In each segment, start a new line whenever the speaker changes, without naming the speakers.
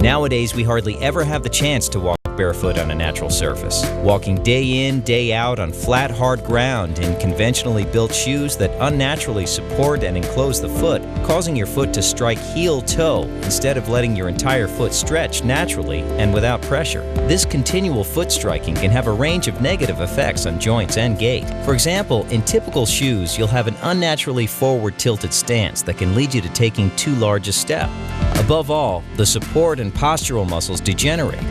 Nowadays, we hardly ever have the chance to walk barefoot on a natural surface. Walking day in, day out on flat, hard ground in conventionally built shoes that unnaturally support and enclose the foot, causing your foot to strike heel-toe instead of letting your entire foot stretch naturally and without pressure. This continual foot striking can have a range of negative effects on joints and gait. For example, in typical shoes, you'll have an unnaturally forward-tilted stance that can lead you to taking too large a step. Above all, the support and postural muscles degenerate.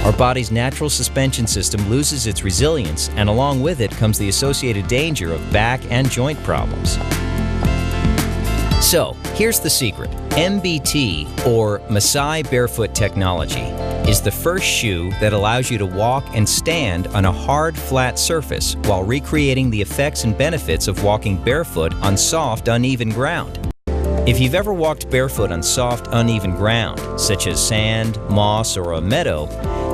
Our body's natural suspension system loses its resilience, and along with it comes the associated danger of back and joint problems. So, here's the secret. MBT, or Masai Barefoot Technology, is the first shoe that allows you to walk and stand on a hard, flat surface while recreating the effects and benefits of walking barefoot on soft, uneven ground. If you've ever walked barefoot on soft, uneven ground, such as sand, moss, or a meadow,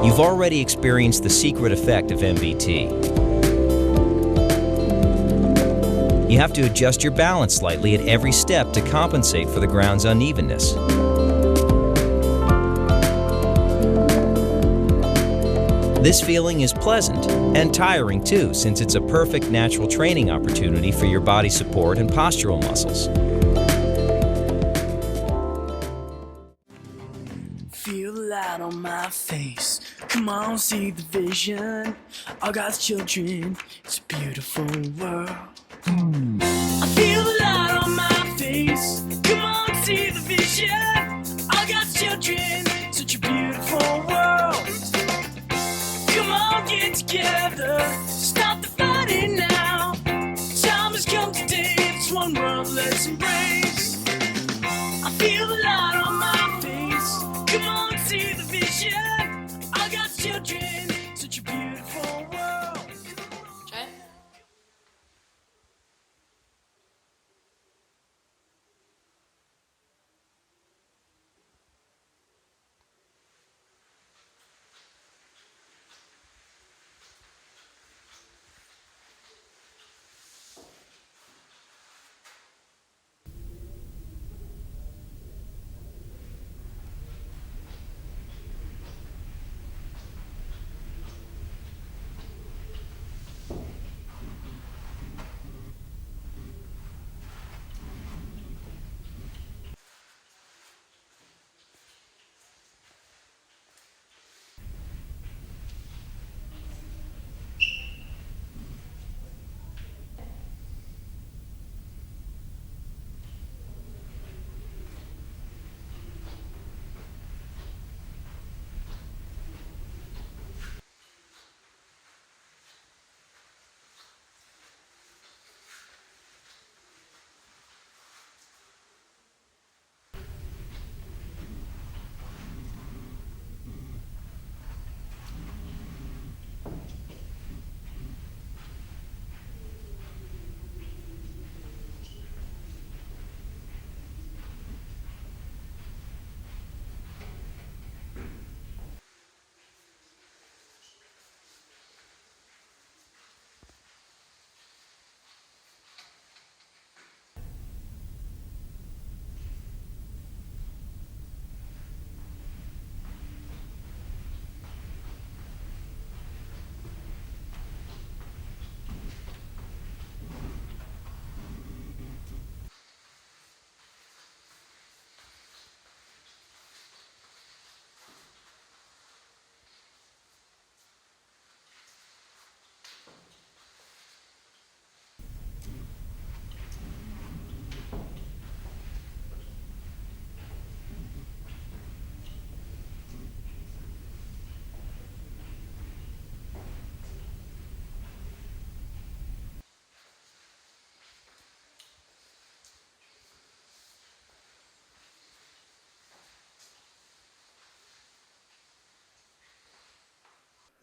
you've already experienced the secret effect of MBT. You have to adjust your balance slightly at every step to compensate for the ground's unevenness. This feeling is pleasant and tiring too, since it's a perfect natural training opportunity for your body support and postural muscles.
Feel the light on my face. Come on, see the vision. All God's children, it's a beautiful world. I feel the light on my face. Come on, see the vision. All God's children, such a beautiful world. Come on, get together. Stop the fighting now. Time has come today. It's one world, let's embrace. I feel the light on my face. Come on, see the vision. I got children, such a beautiful world. Okay.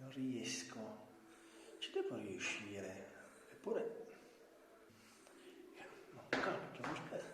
Non riesco, ci devo riuscire, eppure... No, cacchio, aspetta.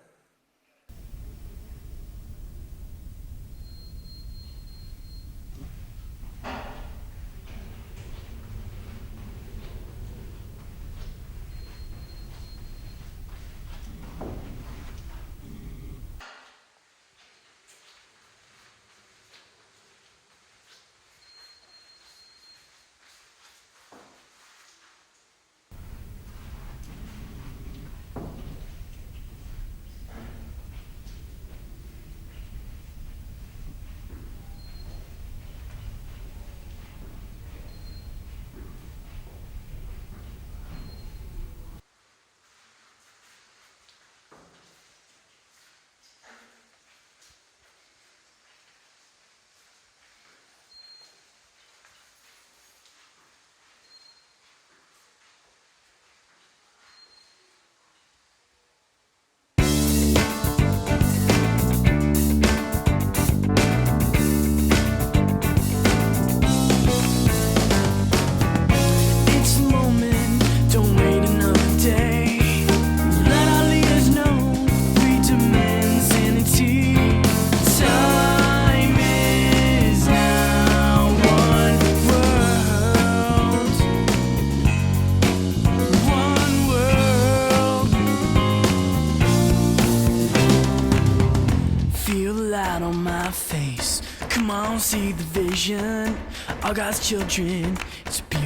see the vision. All God's children, it's beautiful